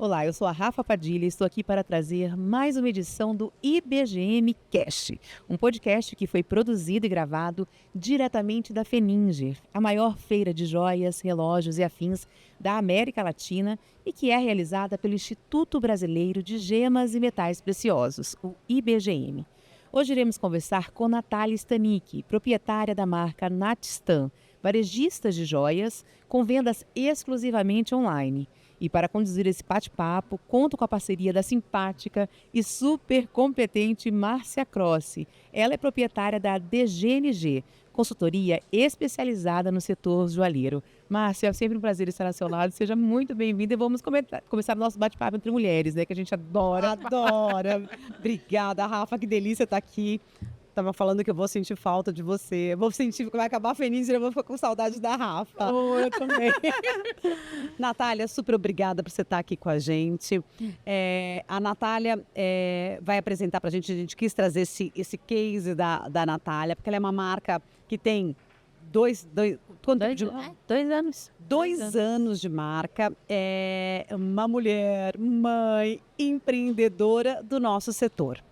Olá, eu sou a Rafa Padilha e estou aqui para trazer mais uma edição do IBGM Cast, um podcast que foi produzido e gravado diretamente da Feninger, a maior feira de joias, relógios e afins da América Latina e que é realizada pelo Instituto Brasileiro de Gemas e Metais Preciosos, o IBGM. Hoje iremos conversar com Natália Stanik, proprietária da marca Natstan, varejista de joias com vendas exclusivamente online. E para conduzir esse bate-papo, conto com a parceria da simpática e super competente Márcia Crossi. Ela é proprietária da DGNG, consultoria especializada no setor joalheiro. Márcia, é sempre um prazer estar ao seu lado. Seja muito bem-vinda e vamos começar o nosso bate-papo entre mulheres, né? Que a gente adora. Adora. Obrigada, Rafa, que delícia estar aqui. Tava falando que eu vou sentir falta de você. Eu vou sentir que vai acabar a Feninzi e eu vou ficar com saudade da Rafa. Oh, eu também. Natália, super obrigada por você estar aqui com a gente. A Natália vai apresentar para a gente quis trazer esse case da Natália, porque ela é uma marca que tem dois anos. Dois anos de marca. É uma mulher, mãe, empreendedora do nosso setor.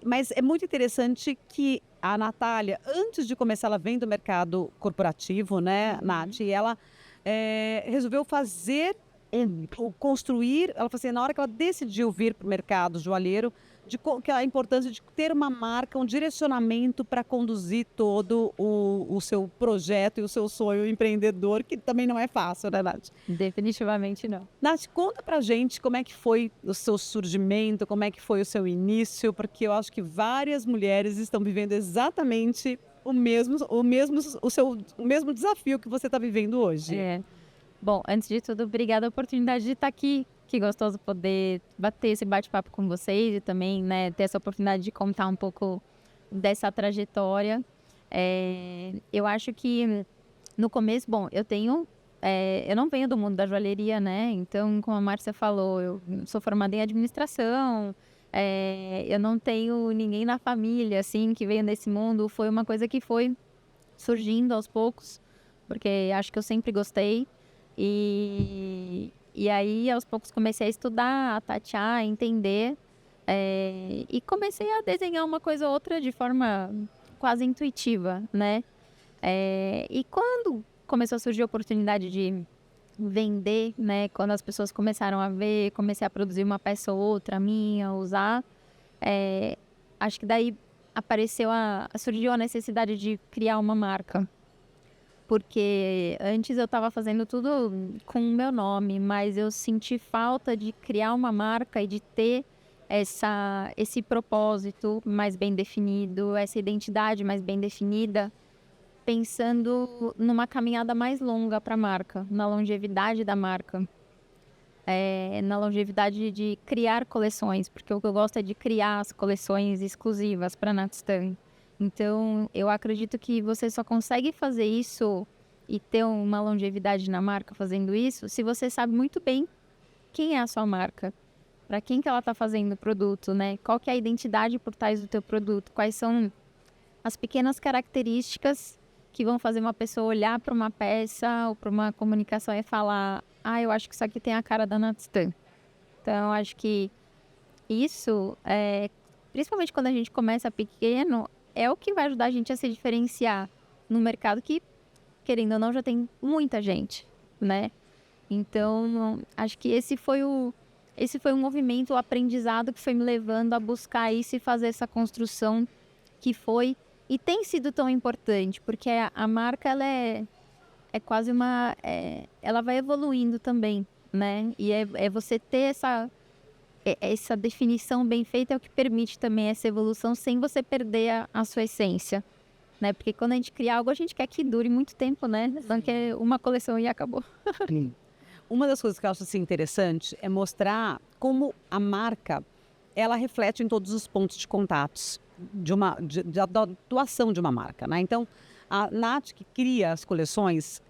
Mas é muito interessante que a Natália, antes de começar, ela vem do mercado corporativo, né, Nath? E ela resolveu construir, ela falou assim, na hora que ela decidiu vir para o mercado joalheiro, que a importância de ter uma marca, um direcionamento para conduzir todo o seu projeto e o seu sonho empreendedor, que também não é fácil, né, Nath? Definitivamente não. Nath, conta pra gente como é que foi o seu surgimento, como é que foi o seu início, porque eu acho que várias mulheres estão vivendo exatamente o mesmo desafio que você está vivendo hoje. Bom, antes de tudo, obrigada a oportunidade de estar aqui. Que gostoso poder bater esse bate-papo com vocês e também, né, ter essa oportunidade de contar um pouco dessa trajetória. Eu acho que no começo, bom, eu não venho do mundo da joalheria, né? Então, como a Márcia falou, eu sou formada em administração, eu não tenho ninguém na família, assim, que veio desse mundo. Foi uma coisa que foi surgindo aos poucos, porque acho que eu sempre gostei. E aí, aos poucos, comecei a estudar, a tatear, a entender. E comecei a desenhar uma coisa ou outra de forma quase intuitiva, né? E quando começou a surgir a oportunidade de vender, né? Quando as pessoas começaram a ver, comecei a produzir uma peça ou outra minha, usar. Acho que daí surgiu a necessidade de criar uma marca. Porque antes eu estava fazendo tudo com o meu nome, mas eu senti falta de criar uma marca e de ter esse propósito mais bem definido, essa identidade mais bem definida, pensando numa caminhada mais longa para a marca, na longevidade da marca, na longevidade de criar coleções, porque o que eu gosto é de criar as coleções exclusivas para a Natstan. Então, eu acredito que você só consegue fazer isso e ter uma longevidade na marca fazendo isso se você sabe muito bem quem é a sua marca, para quem que ela está fazendo o produto, né? Qual que é a identidade por trás do teu produto, quais são as pequenas características que vão fazer uma pessoa olhar para uma peça ou para uma comunicação e falar: eu acho que isso aqui tem a cara da Natstan. Então, eu acho que isso, principalmente quando a gente começa pequeno, é o que vai ajudar a gente a se diferenciar no mercado que, querendo ou não, já tem muita gente, né? Então, acho que esse foi um movimento, o aprendizado que foi me levando a buscar isso e fazer essa construção que foi e tem sido tão importante, porque a marca, ela é quase ela vai evoluindo também, né? E é você ter essa definição bem feita é o que permite também essa evolução sem você perder a sua essência, né? Porque quando a gente cria algo, a gente quer que dure muito tempo, né? Não quer uma coleção e acabou. Uma das coisas que eu acho assim, interessante é mostrar como a marca, ela reflete em todos os pontos de contatos da atuação de uma marca, né? Então, a Nath que cria as coleções,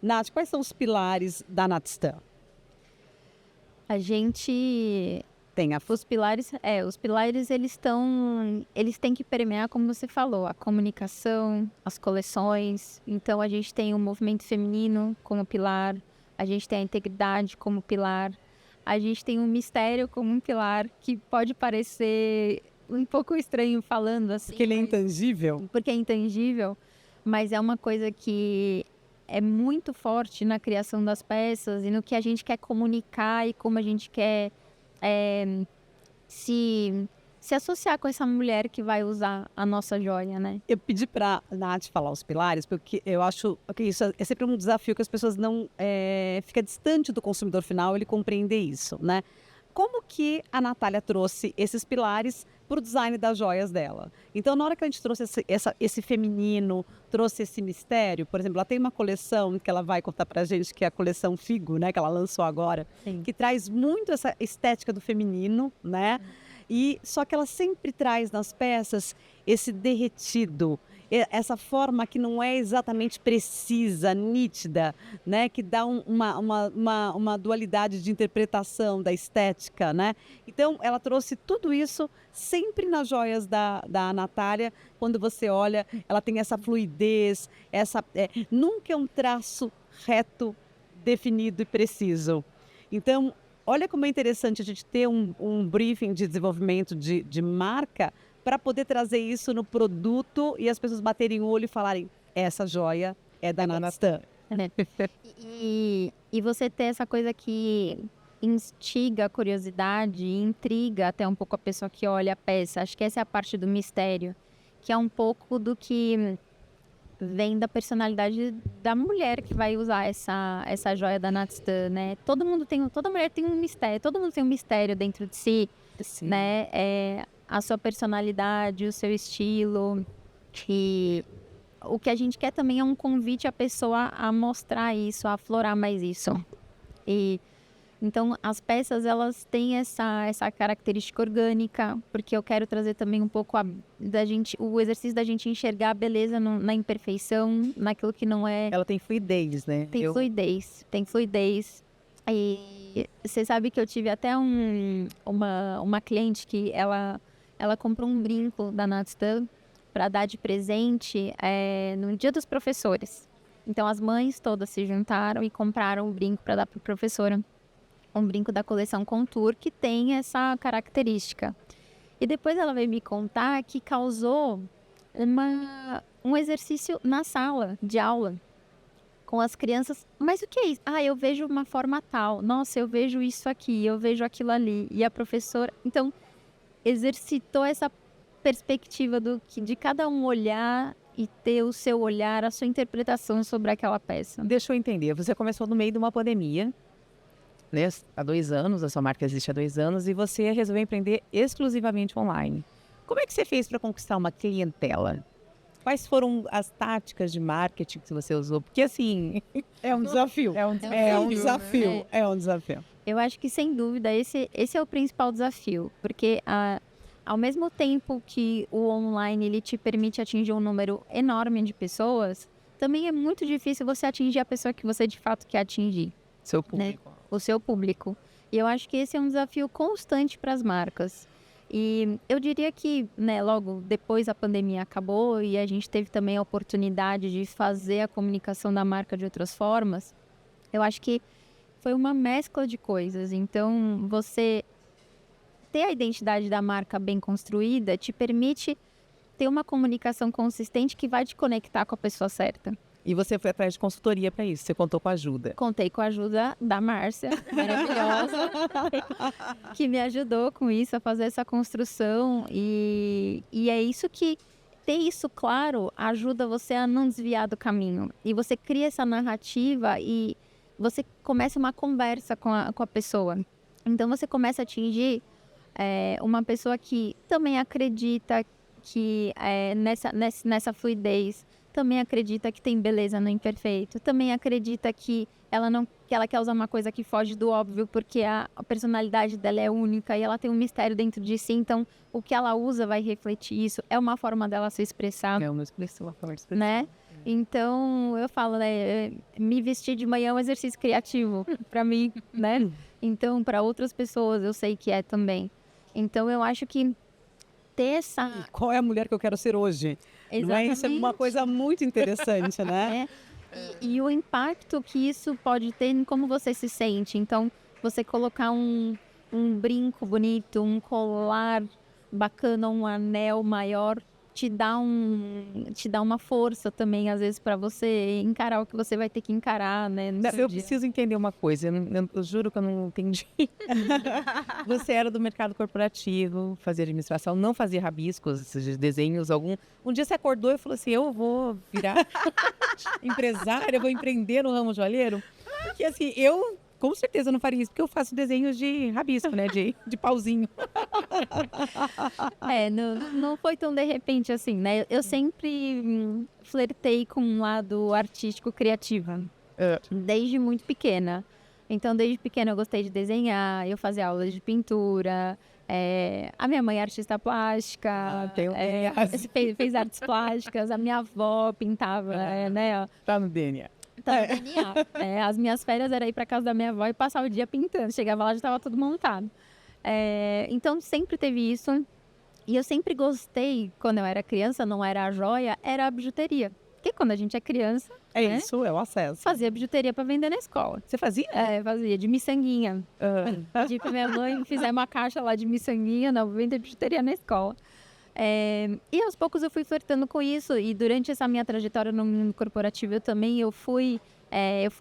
Nath, quais são os pilares da Natstan? A gente tem os pilares, eles têm que permear, como você falou, a comunicação, as coleções. Então a gente tem o movimento feminino como pilar, a gente tem a integridade como pilar, a gente tem um mistério como um pilar que pode parecer um pouco estranho falando assim. Porque ele é intangível. Porque é intangível, mas é uma coisa que é muito forte na criação das peças e no que a gente quer comunicar e como a gente quer se associar com essa mulher que vai usar a nossa joia, né? Eu pedi para a Nath falar os pilares, porque eu acho que isso é sempre um desafio que as pessoas não... fica distante do consumidor final ele compreender isso, né? Como que a Natália trouxe esses pilares para o design das joias dela? Então, na hora que a gente trouxe esse feminino, trouxe esse mistério, por exemplo, ela tem uma coleção que ela vai contar para a gente, que é a coleção Figo, né? Que ela lançou agora, Sim. que traz muito essa estética do feminino, né? E só que ela sempre traz nas peças esse derretido, essa forma que não é exatamente precisa, nítida, né? Que dá uma dualidade de interpretação da estética, né? Então, ela trouxe tudo isso sempre nas joias da Natália. Quando você olha, ela tem essa fluidez, nunca é um traço reto, definido e preciso. Então, olha como é interessante a gente ter um briefing de desenvolvimento de marca para poder trazer isso no produto e as pessoas baterem o olho e falarem, essa joia é da Natstan. E você ter essa coisa que instiga a curiosidade, intriga até um pouco a pessoa que olha a peça. Acho que essa é a parte do mistério, que é um pouco do que vem da personalidade da mulher que vai usar essa joia da Natstan, né? Toda mulher tem um mistério, todo mundo tem um mistério dentro de si, Sim. né? A sua personalidade, o seu estilo. E o que a gente quer também é um convite à pessoa a mostrar isso, a aflorar mais isso. E então, as peças, elas têm essa característica orgânica, porque eu quero trazer também um pouco o exercício da gente enxergar a beleza na imperfeição, naquilo que não é... Ela tem fluidez, né? Tem fluidez. E você sabe que eu tive até uma cliente que ela comprou um brinco da Natstan para dar de presente no Dia dos Professores. Então, as mães todas se juntaram e compraram um brinco para dar para a professora. Um brinco da coleção Contour, que tem essa característica. E depois ela veio me contar que causou um exercício na sala de aula com as crianças. Mas o que é isso? Eu vejo uma forma tal. Nossa, eu vejo isso aqui, eu vejo aquilo ali. E a professora, então, exercitou essa perspectiva de cada um olhar e ter o seu olhar, a sua interpretação sobre aquela peça. Deixa eu entender, você começou no meio de uma pandemia, né? Há 2 anos, a sua marca existe há 2 anos, e você resolveu empreender exclusivamente online. Como é que você fez para conquistar uma clientela? Quais foram as táticas de marketing que você usou? Porque, assim... É um desafio. É um desafio. Eu acho que, sem dúvida, esse é o principal desafio. Porque, ao mesmo tempo que o online ele te permite atingir um número enorme de pessoas, também é muito difícil você atingir a pessoa que você, de fato, quer atingir. Seu público. Né? O seu público. E eu acho que esse é um desafio constante para as marcas. E eu diria que, né, logo depois a pandemia acabou e a gente teve também a oportunidade de fazer a comunicação da marca de outras formas, eu acho que foi uma mescla de coisas. Então, você ter a identidade da marca bem construída te permite ter uma comunicação consistente que vai te conectar com a pessoa certa. E você foi atrás de consultoria para isso, você contou com a ajuda. Contei com a ajuda da Márcia, maravilhosa, que me ajudou com isso, a fazer essa construção. E é isso que, ter isso claro, ajuda você a não desviar do caminho. E você cria essa narrativa e você começa uma conversa com a pessoa. Então, você começa a atingir uma pessoa que também acredita que nessa fluidez, também acredita que tem beleza no imperfeito, também acredita que ela quer usar uma coisa que foge do óbvio porque a personalidade dela é única e ela tem um mistério dentro de si, então o que ela usa vai refletir isso, é uma forma dela se expressar. É uma forma de expressar. Né? Então, eu falo, né, me vestir de manhã é um exercício criativo para mim, né? Então, para outras pessoas, eu sei que é também. Então, eu acho que ter essa... Qual é a mulher que eu quero ser hoje? Exatamente. Não é? Isso é uma coisa muito interessante, né? E o impacto que isso pode ter em como você se sente. Então, você colocar um brinco bonito, um colar bacana, um anel maior, te dá uma força também, às vezes, para você encarar o que você vai ter que encarar, né? no seu Eu dia. preciso entender uma coisa, eu juro que eu não entendi. Você era do mercado corporativo, fazia administração, não fazia rabiscos, esses desenhos, Um dia você acordou e falou assim, eu vou virar empresária, eu vou empreender no ramo joalheiro? Porque assim, eu com certeza não faria isso, porque eu faço desenhos de rabisco, né, de pauzinho. Não foi tão de repente assim, né? Eu sempre flertei com um lado artístico criativo, desde muito pequena. Então, desde pequena eu gostei de desenhar, eu fazia aulas de pintura. A minha mãe é artista plástica, fez artes plásticas, a minha avó pintava, né? Tá no DNA. Tá no DNA. As minhas férias era ir para casa da minha avó e passar o dia pintando. Chegava lá, já estava tudo montado. Então, sempre teve isso. E eu sempre gostei, quando eu era criança, não era a joia, era a bijuteria. Porque quando a gente é criança, né, Isso, é o acesso. fazia bijuteria para vender na escola. Você fazia? Fazia de miçanguinha. Pedi pra minha mãe fizer uma caixa lá de miçanguinha, não, vender bijuteria na escola. E aos poucos eu fui flertando com isso. E durante essa minha trajetória no mundo corporativo, eu fui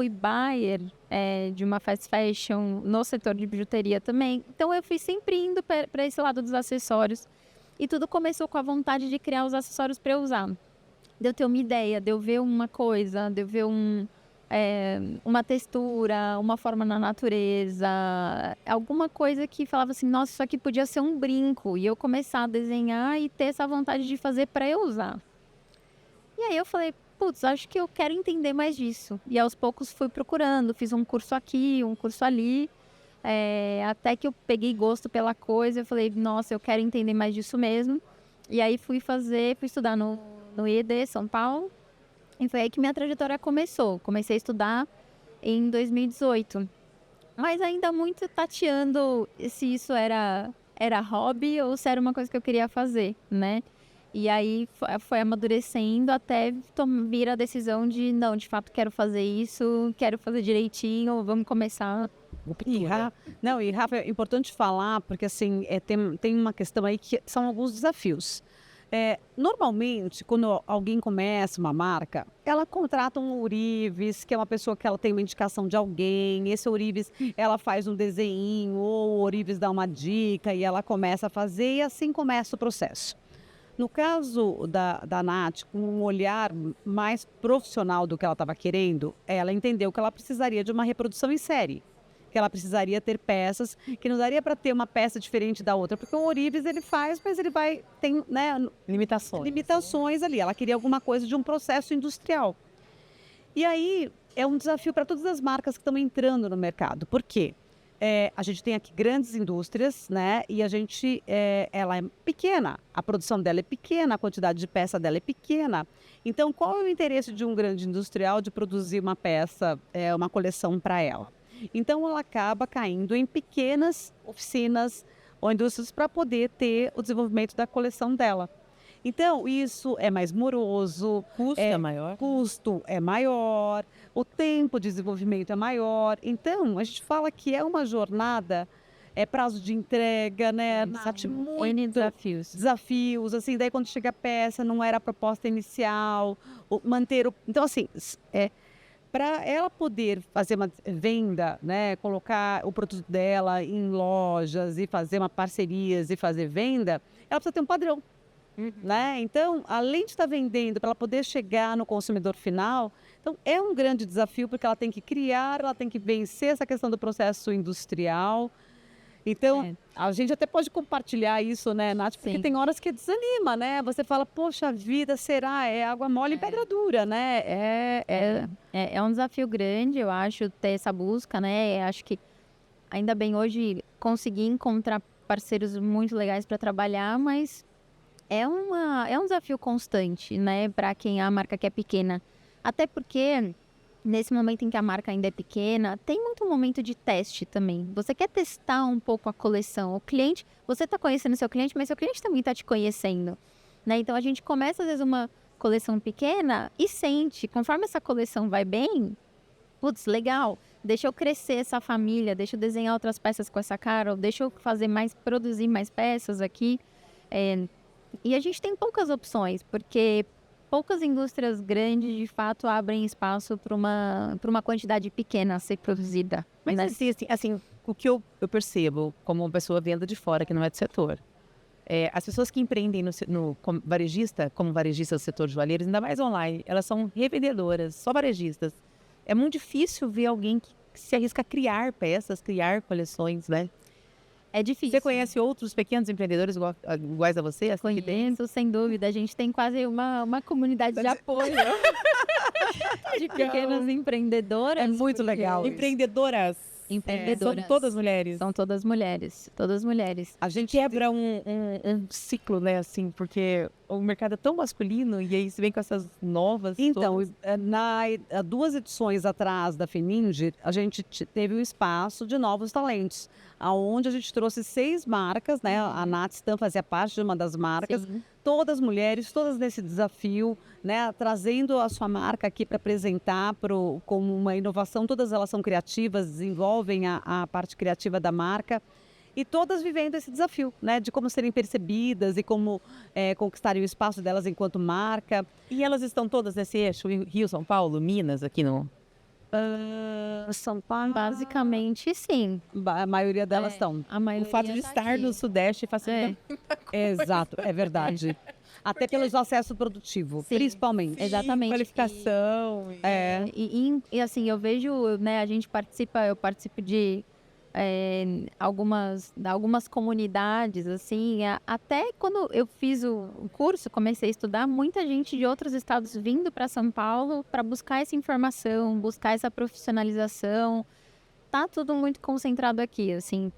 buyer de uma fast fashion no setor de bijuteria também. Então eu fui sempre indo para esse lado dos acessórios. E tudo começou com a vontade de criar os acessórios para eu usar. De eu ter uma ideia, de eu ver uma coisa, de eu ver uma textura, uma forma na natureza, alguma coisa que falava assim, nossa, isso aqui podia ser um brinco. E eu começar a desenhar e ter essa vontade de fazer para eu usar. E aí eu falei, putz, acho que eu quero entender mais disso. E aos poucos fui procurando, fiz um curso aqui, um curso ali. Até que eu peguei gosto pela coisa, eu falei, nossa, eu quero entender mais disso mesmo. E aí fui estudar no IED São Paulo, e foi aí que minha trajetória começou. Comecei a estudar em 2018, mas ainda muito tateando se isso era hobby ou se era uma coisa que eu queria fazer, né? E aí foi amadurecendo até vir a decisão de, não, de fato quero fazer isso, quero fazer direitinho, vamos começar. E Rafa, é importante falar, porque assim, tem uma questão aí que são alguns desafios. Normalmente, quando alguém começa uma marca, ela contrata um ourives, que é uma pessoa que ela tem uma indicação de alguém. Esse ourives, ela faz um desenho, ou o ourives dá uma dica e ela começa a fazer, e assim começa o processo. No caso da Nath, com um olhar mais profissional do que ela estava querendo, ela entendeu que ela precisaria de uma reprodução em série. Que ela precisaria ter peças, que não daria para ter uma peça diferente da outra, porque o ourives ele faz, mas ele tem, né, limitações ali. Ela queria alguma coisa de um processo industrial. E aí é um desafio para todas as marcas que estão entrando no mercado. Por quê? A gente tem aqui grandes indústrias, né? E ela é pequena, a produção dela é pequena, a quantidade de peça dela é pequena. Então, qual é o interesse de um grande industrial de produzir uma peça, uma coleção para ela? Então, ela acaba caindo em pequenas oficinas ou indústrias para poder ter o desenvolvimento da coleção dela. Então, isso é mais moroso. Custo é maior. Custo é maior, o tempo de desenvolvimento é maior. Então, a gente fala que é uma jornada, prazo de entrega, né? Muito desafios, assim, daí quando chega a peça, não era a proposta inicial, Então, assim, para ela poder fazer uma venda, né, colocar o produto dela em lojas e fazer parcerias e fazer venda, ela precisa ter um padrão. Né? Então, além de estar vendendo, para ela poder chegar no consumidor final, então é um grande desafio, porque ela tem que criar, ela tem que vencer essa questão do processo industrial. Então, a gente até pode compartilhar isso, né, Nath? Porque tem horas que desanima, né? Você fala, poxa vida, será? É água mole em pedra dura, né? É um desafio grande, eu acho, ter essa busca, né? Acho que ainda bem hoje consegui encontrar parceiros muito legais para trabalhar, mas é um desafio constante, né? Para quem a marca que é pequena. Até porque nesse momento em que a marca ainda é pequena, tem muito momento de teste também. Você quer testar um pouco a coleção. O cliente, você está conhecendo seu cliente, mas seu cliente também está te conhecendo, né? Então, a gente começa, às vezes, uma coleção pequena e sente. Conforme essa coleção vai bem, putz, legal. deixa eu crescer essa família, deixa eu desenhar outras peças com essa cara, ou deixa eu produzir mais peças aqui. E a gente tem poucas opções, porque poucas indústrias grandes, de fato, abrem espaço para uma quantidade pequena a ser produzida. Mas né? assim, o que eu percebo como uma pessoa vendo de fora, que não é do setor, as pessoas que empreendem como varejista do setor de joalheiros, ainda mais online, elas são revendedoras, só varejistas. É muito difícil ver alguém que se arrisca a criar peças, criar coleções, né? É difícil. Você conhece outros pequenos empreendedores iguais a você? Assim, Conheço, sem dúvida. A gente tem quase uma comunidade de apoio de pequenas empreendedoras. É muito legal. Empreendedoras. Empreendedoras. São todas mulheres. São todas mulheres. Todas mulheres. A gente Quebra um ciclo, né, assim, porque o mercado é tão masculino e aí você vem com essas novas. Então, todas. há 2 edições atrás da Feninger, a gente teve um espaço de novos talentos, aonde a gente trouxe 6 marcas, né? A Nath Stam fazia parte de uma das marcas, Sim. todas mulheres, todas nesse desafio, né? Trazendo a sua marca aqui para apresentar como uma inovação. Todas elas são criativas, desenvolvem a parte criativa da marca. E todas vivendo esse desafio, né? De como serem percebidas e como conquistarem o espaço delas enquanto marca. E elas estão todas nesse eixo, Rio, São Paulo, Minas, aqui no... São Paulo. Basicamente, sim. A maioria delas estão. A maioria O fato de tá estar aqui. no Sudeste facilita. Exato, é verdade. Até pelo acesso produtivo, Sim. Exatamente. Exatamente. Qualificação. E assim, eu vejo, né, eu participo de algumas comunidades, assim, até quando eu fiz o curso, comecei a estudar, muita gente de outros estados vindo para São Paulo para buscar essa informação, buscar essa profissionalização. Tá tudo muito concentrado aqui, assim,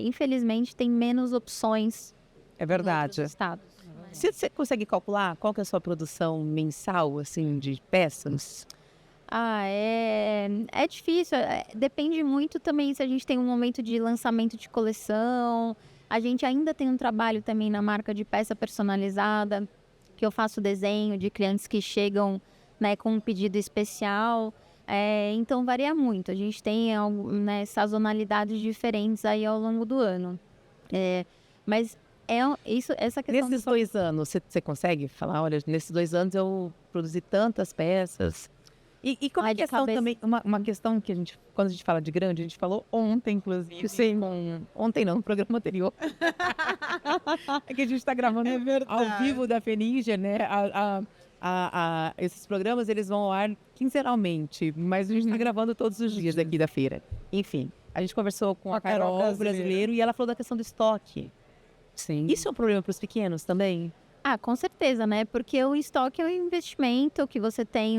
infelizmente tem menos opções É em verdade. outros estados. Você consegue calcular qual que é a sua produção mensal, assim, de peças? É difícil. Depende muito também se a gente tem um momento de lançamento de coleção. A gente ainda tem um trabalho também na marca de peça personalizada, que eu faço desenho de clientes que chegam, né, com um pedido especial. Então varia muito. A gente tem, né, sazonalidades diferentes aí ao longo do ano. Mas essa questão... Nesses 2 anos, você consegue falar, olha, nesses 2 anos eu produzi tantas peças... E como Ai, de questão cabeça. também, uma questão que quando a gente fala de grande, a gente falou ontem, inclusive. Sim. Ontem não, no programa anterior. É que a gente está gravando ao vivo da Feninger, né? Esses programas, eles vão ao ar quinzenalmente, mas a gente está gravando todos os dias daqui da feira. Enfim, a gente conversou com a Carol Brasileiro e ela falou da questão do estoque. Sim. Isso é um problema para os pequenos também? Com certeza, né? Porque o estoque é um investimento que você tem,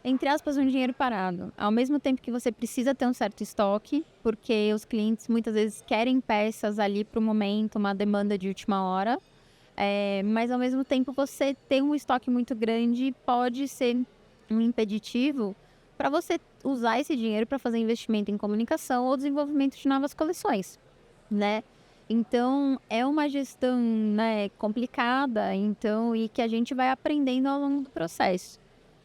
entre aspas, um dinheiro parado. Ao mesmo tempo que você precisa ter um certo estoque, porque os clientes muitas vezes querem peças ali para o momento, uma demanda de última hora. Mas ao mesmo tempo você ter um estoque muito grande pode ser um impeditivo para você usar esse dinheiro para fazer investimento em comunicação ou desenvolvimento de novas coleções, né? Então, é uma gestão, né, complicada, e que a gente vai aprendendo ao longo do processo.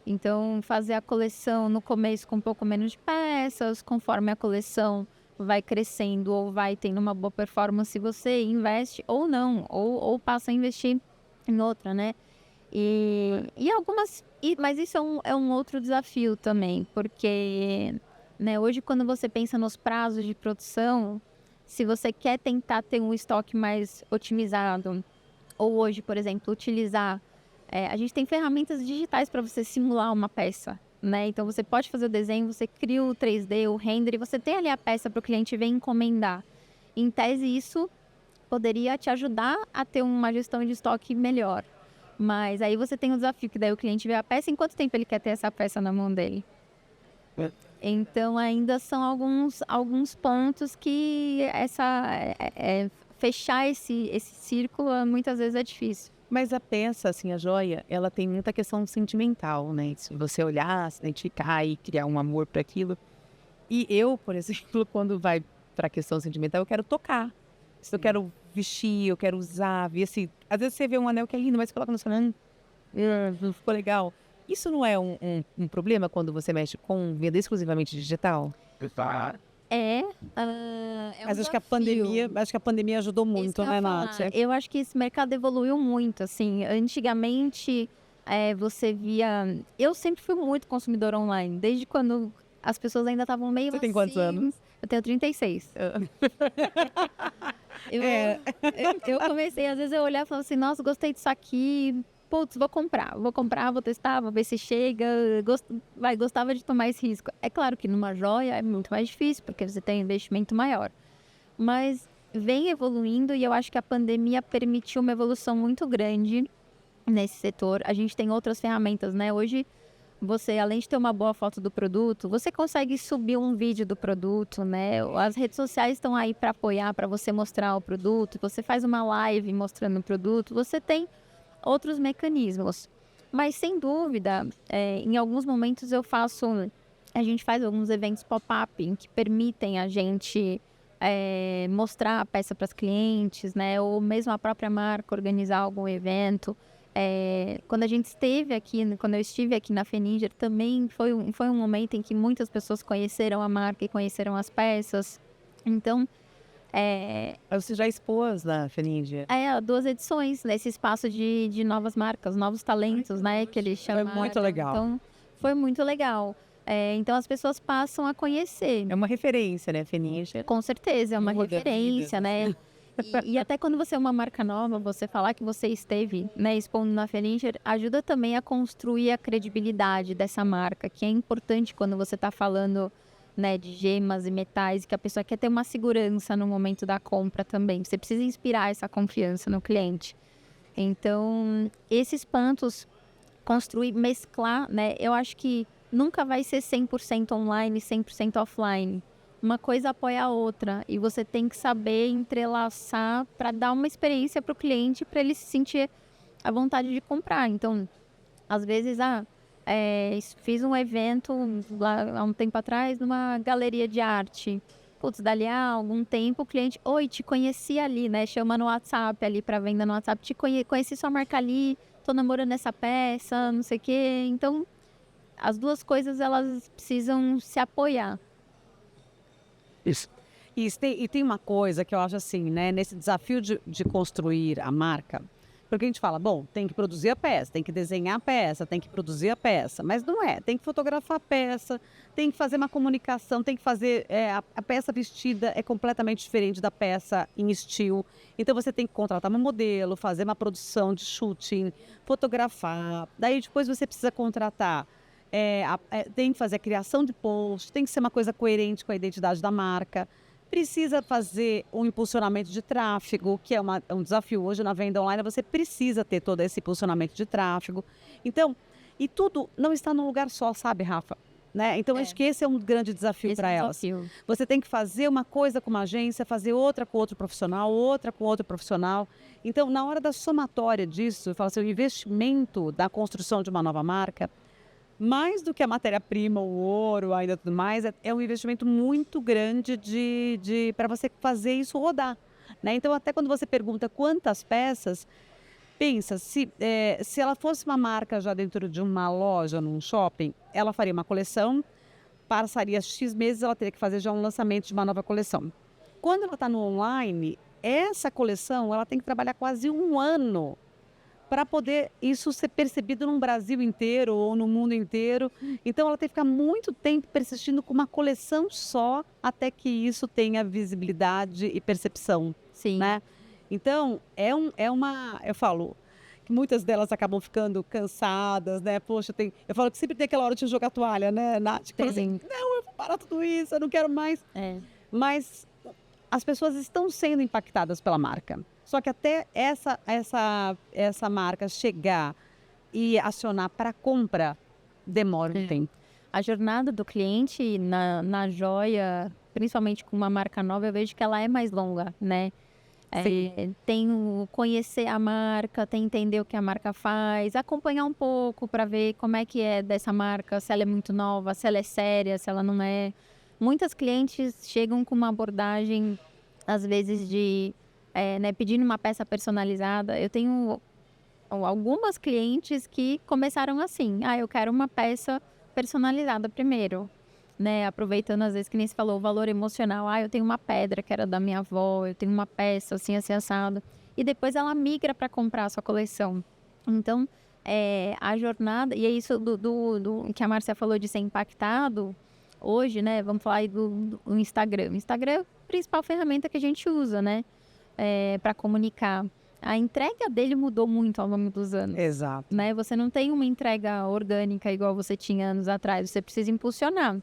Então, fazer a coleção no começo com um pouco menos de peças, conforme a coleção vai crescendo ou vai tendo uma boa performance, você investe ou não, ou passa a investir em outra, né? Mas isso é um outro desafio também, porque, né, hoje quando você pensa nos prazos de produção, se você quer tentar ter um estoque mais otimizado, ou hoje, por exemplo, utilizar... a gente tem ferramentas digitais para você simular uma peça, né? Então, você pode fazer o desenho, você cria o 3D, o render, e você tem ali a peça para o cliente vir encomendar. Em tese, isso poderia te ajudar a ter uma gestão de estoque melhor. Mas aí você tem o desafio, que daí o cliente vê a peça, em quanto tempo ele quer ter essa peça na mão dele? Então, ainda são alguns pontos que fechar esse círculo muitas vezes é difícil. Mas a peça, assim, a joia, ela tem muita questão sentimental, né? Se você olhar, se identificar e criar um amor para aquilo. E eu, por exemplo, quando vai para a questão sentimental, eu quero tocar. Se eu quero vestir, eu quero usar, ver se... Às vezes você vê um anel que é lindo, mas você coloca no seu não ficou legal. Isso não é um problema quando você mexe com venda exclusivamente digital? É um Mas acho que desafio. a pandemia ajudou Isso muito, que eu né, ia Nath? falar. Eu acho que esse mercado evoluiu muito, assim. Antigamente, você via... Eu sempre fui muito consumidora online, desde quando as pessoas ainda estavam meio Você assim... tem quantos anos? Eu tenho 36. Eu, É. eu comecei, às vezes eu olhava e falava assim, nossa, gostei disso aqui, putz, vou comprar, vou testar, vou ver se chega, gostava de tomar esse risco. É claro que numa joia é muito mais difícil, porque você tem um investimento maior, mas vem evoluindo e eu acho que a pandemia permitiu uma evolução muito grande nesse setor. A gente tem outras ferramentas, né? Hoje, você, além de ter uma boa foto do produto, você consegue subir um vídeo do produto, né? As redes sociais estão aí para apoiar, para você mostrar o produto. Você faz uma live mostrando o produto. Você tem outros mecanismos. Mas, sem dúvida, em alguns momentos a gente faz alguns eventos pop-up em que permitem a gente mostrar a peça para os clientes, né? Ou mesmo a própria marca organizar algum evento. Quando eu estive aqui na Feninger, também foi um momento em que muitas pessoas conheceram a marca e conheceram as peças. Então, Você já expôs na Fenindia? 2 edições nesse espaço de novas marcas, novos talentos, né, que eles chamaram. muito legal. Então, foi muito legal. Então, as pessoas passam a conhecer. É uma referência, né, Fenindia? Com certeza, é uma Muda referência, vidas, né? E até quando você é uma marca nova, você falar que você esteve, né, expondo na Feninger, ajuda também a construir a credibilidade dessa marca, que é importante quando você está falando, né, de gemas e metais, que a pessoa quer ter uma segurança no momento da compra também. Você precisa inspirar essa confiança no cliente. Então, esses pontos, construir, mesclar, né? Eu acho que nunca vai ser 100% online, 100% offline. Uma coisa apoia a outra e você tem que saber entrelaçar para dar uma experiência para o cliente, para ele se sentir à vontade de comprar. Então, às vezes, fiz um evento lá há um tempo atrás numa galeria de arte. Putz, dali a algum tempo o cliente, oi, te conheci ali, né? Chama no WhatsApp ali para venda no WhatsApp, conheci sua marca ali, tô namorando essa peça, não sei o quê. Então, as duas coisas elas precisam se apoiar. Isso. E tem uma coisa que eu acho assim, né? Nesse desafio de construir a marca, porque a gente fala, bom, tem que produzir a peça, tem que desenhar a peça, tem que produzir a peça, mas não é, tem que fotografar a peça, tem que fazer uma comunicação, tem que fazer, a peça vestida é completamente diferente da peça em estilo, então você tem que contratar uma modelo, fazer uma produção de shooting, fotografar, daí depois você precisa contratar, tem que fazer a criação de post, tem que ser uma coisa coerente com a identidade da marca, precisa fazer um impulsionamento de tráfego, que é um desafio hoje na venda online, você precisa ter todo esse impulsionamento de tráfego. Então, e tudo não está num lugar só, sabe, Rafa? Né? Então, acho que esse é um grande desafio para elas. Você tem que fazer uma coisa com uma agência, fazer outra com outro profissional, outra com outro profissional. Então, na hora da somatória disso, eu falo assim, o investimento da construção de uma nova marca, mais do que a matéria-prima, o ouro, ainda tudo mais, é um investimento muito grande para você fazer isso rodar. Né? Então, até quando você pergunta quantas peças, pensa, se ela fosse uma marca já dentro de uma loja, num shopping, ela faria uma coleção, passaria X meses, ela teria que fazer já um lançamento de uma nova coleção. Quando ela está no online, essa coleção ela tem que trabalhar quase um ano para poder isso ser percebido no Brasil inteiro ou no mundo inteiro. Então, ela tem que ficar muito tempo persistindo com uma coleção só até que isso tenha visibilidade e percepção. Sim. Né? Então, eu falo que muitas delas acabam ficando cansadas, né? Poxa, eu falo que sempre tem aquela hora de jogar toalha, né, Nath? Assim, não, eu vou parar tudo isso, eu não quero mais. Mas as pessoas estão sendo impactadas pela marca. Só que até essa marca chegar e acionar para compra, demora um tempo. A jornada do cliente na joia, principalmente com uma marca nova, eu vejo que ela é mais longa, né? Tem o conhecer a marca, tem entender o que a marca faz, acompanhar um pouco para ver como é que é dessa marca, se ela é muito nova, se ela é séria, se ela não é. Muitas clientes chegam com uma abordagem, às vezes, de... pedindo uma peça personalizada. Eu tenho ou algumas clientes que começaram assim. Eu quero uma peça personalizada primeiro, né? Aproveitando, às vezes, que nem se falou, o valor emocional. Eu tenho uma pedra que era da minha avó, eu tenho uma peça assim, assim, assado. E depois ela migra para comprar a sua coleção. Então, a jornada... E é isso do que a Márcia falou de ser impactado. Hoje, né? Vamos falar aí do Instagram. O Instagram é a principal ferramenta que a gente usa, né? Para comunicar. A entrega dele mudou muito ao longo dos anos. Exato. Né? Você não tem uma entrega orgânica igual você tinha anos atrás. Você precisa impulsionar.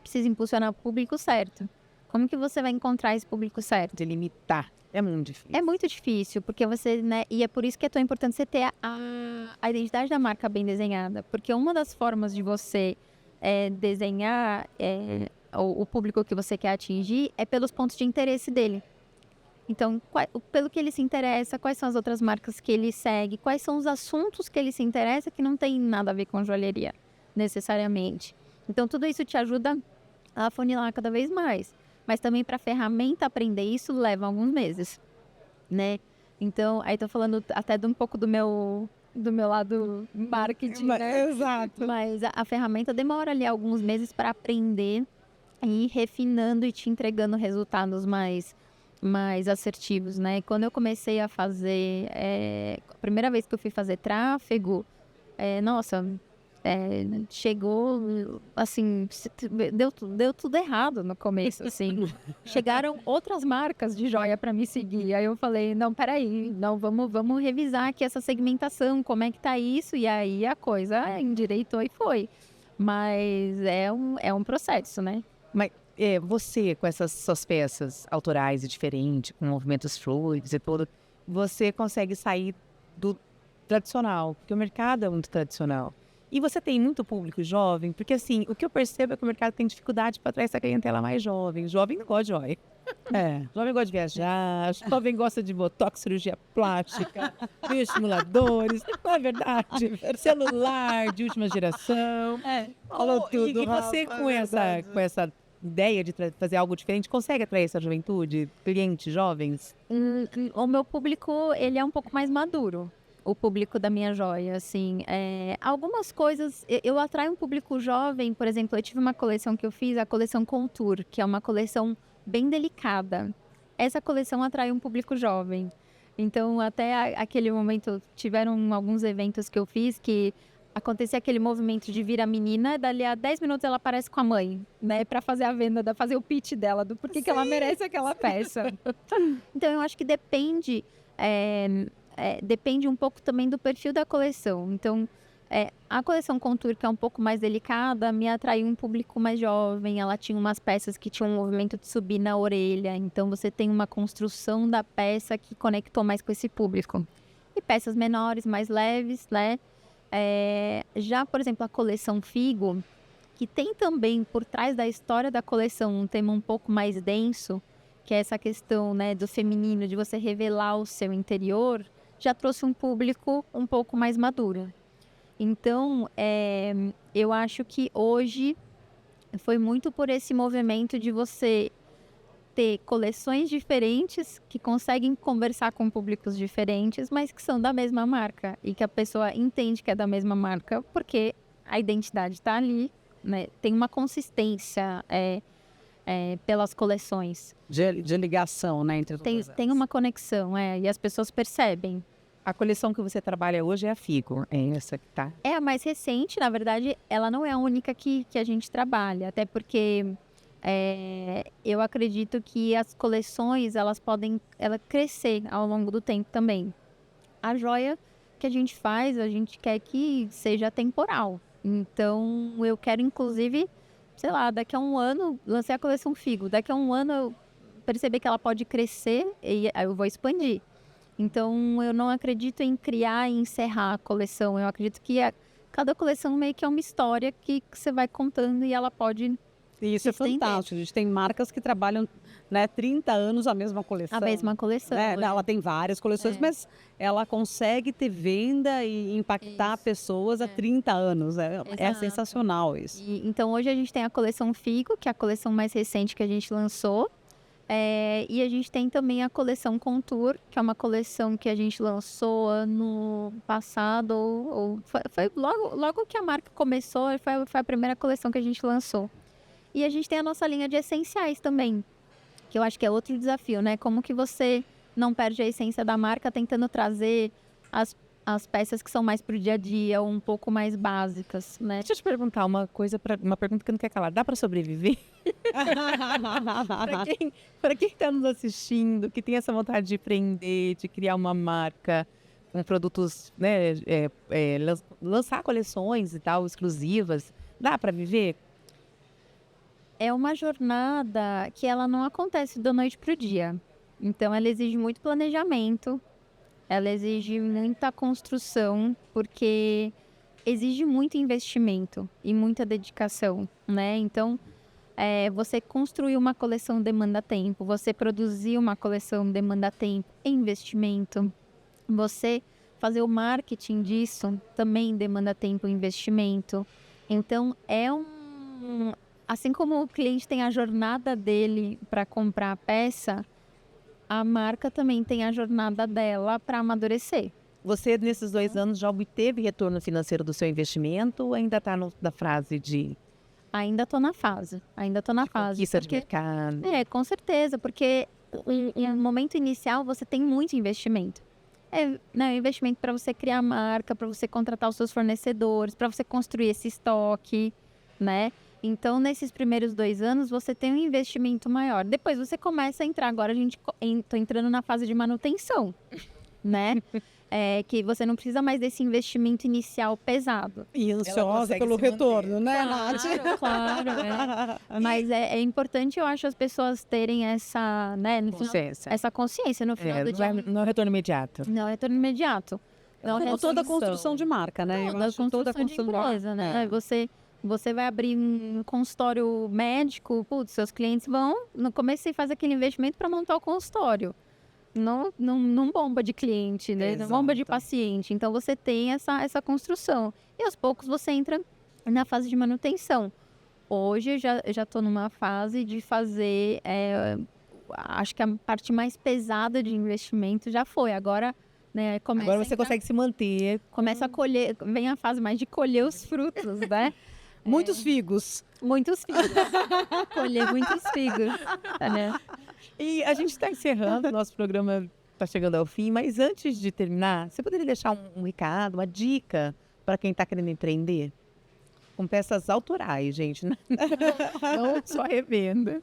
Precisa impulsionar o público certo. Como que você vai encontrar esse público certo? Delimitar. É muito difícil. É muito difícil, porque você, né? E é por isso que é tão importante você ter a identidade da marca bem desenhada. Porque uma das formas de você desenhar o público que você quer atingir é pelos pontos de interesse dele. Então, pelo que ele se interessa, quais são as outras marcas que ele segue, quais são os assuntos que ele se interessa que não tem nada a ver com joalheria, necessariamente. Então, tudo isso te ajuda a afunilar cada vez mais. Mas também para a ferramenta aprender isso leva alguns meses, né? Então, aí tô falando até um pouco do meu lado marketing, né? Exato. Mas a ferramenta demora ali alguns meses para aprender e ir refinando e te entregando resultados mais assertivos, né? Quando eu comecei a fazer, a primeira vez que eu fui fazer tráfego, chegou, assim, deu tudo errado no começo, assim. Chegaram outras marcas de joia para me seguir. Aí eu falei, não, peraí, não, vamos revisar aqui essa segmentação, como é que tá isso? E aí a coisa endireitou e foi. Mas é um processo, né? Mas você, com essas suas peças autorais e diferentes, com movimentos fluidos e tudo, você consegue sair do tradicional, porque o mercado é muito tradicional. E você tem muito público jovem, porque assim, o que eu percebo é que o mercado tem dificuldade para atrair essa clientela mais jovem. Jovem não gosta de joia. Jovem gosta de viajar, jovem gosta de botox, cirurgia plástica, bioestimuladores, não é verdade? Celular de última geração. Falou tudo. E você com essa ideia de fazer algo diferente, consegue atrair essa juventude, clientes jovens? O meu público, ele é um pouco mais maduro. O público da minha joia, assim, algumas coisas, eu atraio um público jovem, por exemplo, eu tive uma coleção que eu fiz, a coleção Contour, que é uma coleção bem delicada. Essa coleção atrai um público jovem. Então, até aquele momento, tiveram alguns eventos que eu fiz que acontecia aquele movimento de vir a menina, dali a 10 minutos ela aparece com a mãe, né, para fazer a venda, fazer o pitch dela, do porquê que ela merece aquela peça. Então, eu acho que depende um pouco também do perfil da coleção. Então, a coleção Contour, que é um pouco mais delicada, me atraiu um público mais jovem. Ela tinha umas peças que tinham um movimento de subir na orelha. Então, você tem uma construção da peça que conectou mais com esse público. E peças menores, mais leves, né? Já, por exemplo, a coleção Figo, que tem também por trás da história da coleção um tema um pouco mais denso, que é essa questão, né, do feminino, de você revelar o seu interior, já trouxe um público um pouco mais maduro. Então, eu acho que hoje foi muito por esse movimento de você ter coleções diferentes que conseguem conversar com públicos diferentes, mas que são da mesma marca e que a pessoa entende que é da mesma marca porque a identidade está ali, né? Tem uma consistência pelas coleções. De ligação, né, entre todas elas. Tem uma conexão, e as pessoas percebem. A coleção que você trabalha hoje é a Figo, é essa que tá? É a mais recente, na verdade, ela não é a única que a gente trabalha, até porque eu acredito que as coleções, elas podem crescer ao longo do tempo também. A joia que a gente faz, a gente quer que seja temporal. Então, eu quero, inclusive, sei lá, daqui a um ano, lancei a coleção Figo. Daqui a um ano, eu perceber que ela pode crescer e aí eu vou expandir. Então, eu não acredito em criar e encerrar a coleção. Eu acredito que cada coleção meio que é uma história que você vai contando e ela pode... E isso é fantástico. A gente tem marcas que trabalham, né, 30 anos a mesma coleção. A mesma coleção. Ela tem várias coleções, mas ela consegue ter venda e impactar pessoas há 30 anos. É sensacional isso. Então, hoje a gente tem a coleção Figo, que é a coleção mais recente que a gente lançou. E a gente tem também a coleção Contour, que é uma coleção que a gente lançou ano passado, foi logo que a marca começou, foi a primeira coleção que a gente lançou. E a gente tem a nossa linha de essenciais também, que eu acho que é outro desafio, né? Como que você não perde a essência da marca tentando trazer as peças que são mais pro dia a dia, ou um pouco mais básicas, né? Deixa eu te perguntar uma pergunta que não quer calar. Dá para sobreviver? Para quem está nos assistindo, que tem essa vontade de empreender, de criar uma marca com produtos, né, lançar coleções e tal, exclusivas, dá para viver? É uma jornada que ela não acontece da noite pro dia. Então, ela exige muito planejamento, ela exige muita construção, porque exige muito investimento e muita dedicação, né? Então, você construir uma coleção demanda tempo, você produzir uma coleção demanda tempo e investimento. Você fazer o marketing disso também demanda tempo e investimento. Então, assim como o cliente tem a jornada dele para comprar a peça, a marca também tem a jornada dela para amadurecer. Você, nesses 2 anos, já obteve retorno financeiro do seu investimento ou ainda está na fase de Ainda estou na fase. conquista de mercado? Com certeza, porque no momento inicial você tem muito investimento. Investimento para você criar a marca, para você contratar os seus fornecedores, para você construir esse estoque, né? Então, nesses primeiros 2 anos, você tem um investimento maior. Depois você começa a entrar. Agora, tô entrando na fase de manutenção, né? Que você não precisa mais desse investimento inicial pesado. E ansiosa pelo retorno, né, Nath? Claro. Mas é importante, eu acho, as pessoas terem essa, né, essa consciência no final do dia. Não é retorno imediato. Não é retorno imediato. Toda a construção de marca, né? Toda a construção de empresa, né? Você vai abrir um consultório médico, seus clientes vão, no começo você faz aquele investimento para montar o consultório. Não bomba de cliente, né? Não bomba de paciente. Então, você tem essa construção. E, aos poucos, você entra na fase de manutenção. Hoje, eu já estou numa fase de fazer... acho que a parte mais pesada de investimento já foi. Agora, né? Agora você consegue se manter. Começa a colher... Vem a fase mais de colher os frutos, né? Muitos figos. Muitos figos. Colher muitos figos. Né? E a gente está encerrando, nosso programa está chegando ao fim, mas antes de terminar, você poderia deixar um recado, uma dica para quem está querendo empreender? Com peças autorais, gente, né? Não só revenda.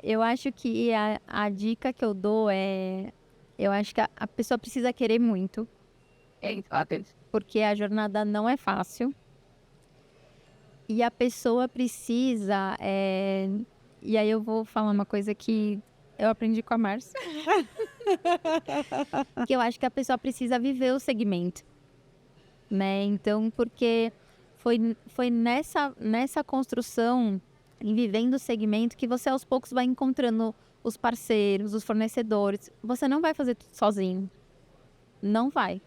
Eu acho que a dica que eu dou eu acho que a pessoa precisa querer muito. Porque a jornada não é fácil. E a pessoa precisa... E aí eu vou falar uma coisa que eu aprendi com a Márcia. Que eu acho que a pessoa precisa viver o segmento. Né? Então, porque foi nessa construção, em vivendo o segmento, que você aos poucos vai encontrando os parceiros, os fornecedores. Você não vai fazer tudo sozinho. Não vai.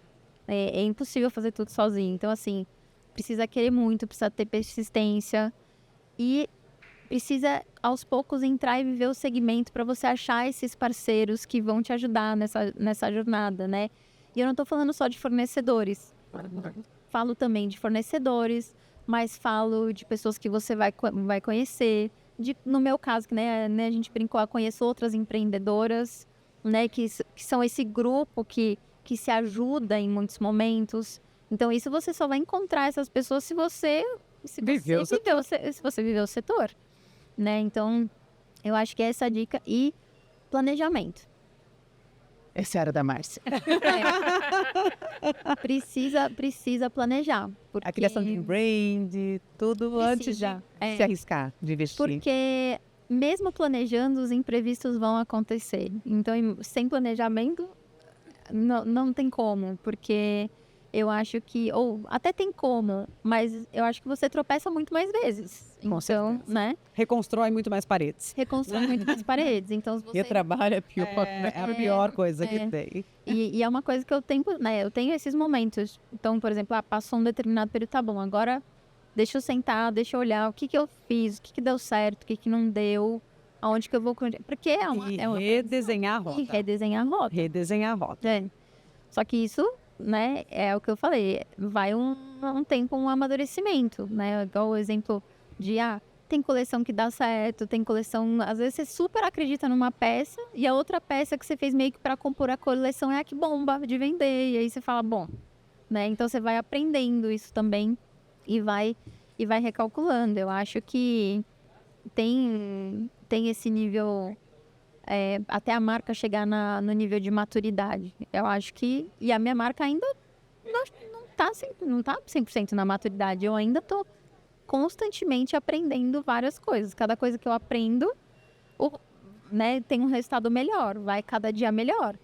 É impossível fazer tudo sozinho. Então, assim... Precisa querer muito, precisa ter persistência e precisa, aos poucos, entrar e viver o segmento para você achar esses parceiros que vão te ajudar nessa jornada, né? E eu não estou falando só de fornecedores. Falo também de fornecedores, mas falo de pessoas que você vai conhecer. No meu caso, que né, a gente brincou, eu conheço outras empreendedoras, né? Que são esse grupo que se ajuda em muitos momentos. Então, isso você só vai encontrar essas pessoas se você viver o setor, né? Então, eu acho que é essa a dica. E planejamento. Essa é a hora da Márcia. Precisa planejar. Porque... A criação de um brand, tudo antes de se arriscar, de investir. Porque mesmo planejando, os imprevistos vão acontecer. Então, sem planejamento, não tem como, porque... Eu acho que, ou até tem como, mas eu acho que você tropeça muito mais vezes. Então, né? Reconstrói muito mais paredes. Reconstrói muito mais paredes. Então, você... Retrabalho é pior. É a pior coisa que tem. E é uma coisa que eu tenho esses momentos. Então, por exemplo, passou um determinado período, tá bom, agora deixa eu sentar, deixa eu olhar o que eu fiz, o que deu certo, o que não deu, Aonde que eu vou... Porque é uma... redesenhar a rota. E redesenhar a rota. Redesenhar a rota. É. Só que isso, né, é o que eu falei, vai um tempo, um amadurecimento, né? Igual o exemplo de, tem coleção que dá certo, tem coleção... Às vezes você super acredita numa peça e a outra peça que você fez meio que para compor a coleção é a que bomba de vender. E aí você fala, bom, né? Então você vai aprendendo isso também e vai recalculando. Eu acho que tem esse nível... até a marca chegar no nível de maturidade. Eu acho que... E a minha marca ainda não tá 100% na maturidade. Eu ainda tô constantemente aprendendo várias coisas. Cada coisa que eu aprendo, né, tem um resultado melhor. Vai cada dia melhor.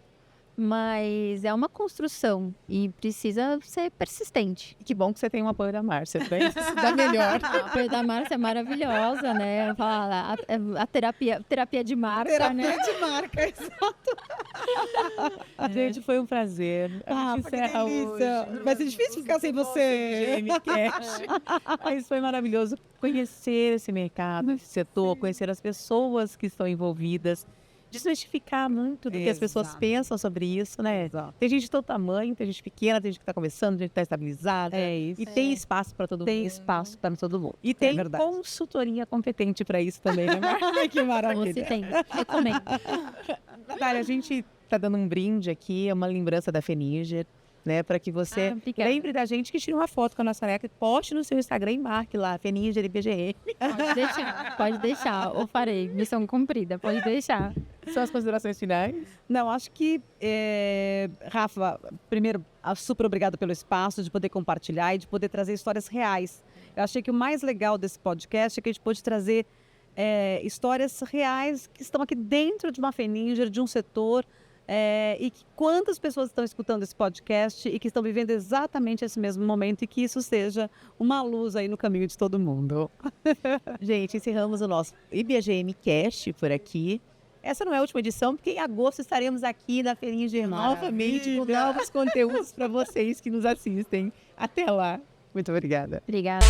Mas é uma construção e precisa ser persistente. Que bom que você tem um apoio da Márcia, pra isso dá melhor. O apoio da Márcia é maravilhosa, né? A terapia de marca, Terapia né? de marca, exato. Gente, foi um prazer. A gente encerra hoje. Vai ser difícil ficar sem você. Mas foi maravilhoso conhecer esse mercado, esse setor, conhecer as pessoas que estão envolvidas. Desmistificar muito do que as pessoas pensam sobre isso, né? Exato. Tem gente de todo tamanho, tem gente pequena, tem gente que está começando, tem gente que está estabilizada. É isso. E tem espaço para todo mundo. Tem espaço para todo mundo. E tem verdade. consultoria competente para isso também, né, Márcia? Ai, que maravilha. Você tem. Recomendo. Natália, a gente está dando um brinde aqui, é uma lembrança da Feninger, né? Para que você obrigada. lembre da gente, que tire uma foto com a nossa caneca, poste no seu Instagram e marque lá, Feninger IBGE. Pode deixar. Ou farei. Missão cumprida. Pode deixar. São as considerações finais? Não, acho que, Rafa, primeiro, super obrigada pelo espaço de poder compartilhar e de poder trazer histórias reais. Eu achei que o mais legal desse podcast é que a gente pôde trazer histórias reais que estão aqui dentro de uma Feninger, de um setor, e que quantas pessoas estão escutando esse podcast e que estão vivendo exatamente esse mesmo momento e que isso seja uma luz aí no caminho de todo mundo. Gente, encerramos o nosso IBGM Cast por aqui. Essa não é a última edição, porque em agosto estaremos aqui na Feninger novamente com novos conteúdos para vocês que nos assistem. Até lá. Muito obrigada. Obrigada.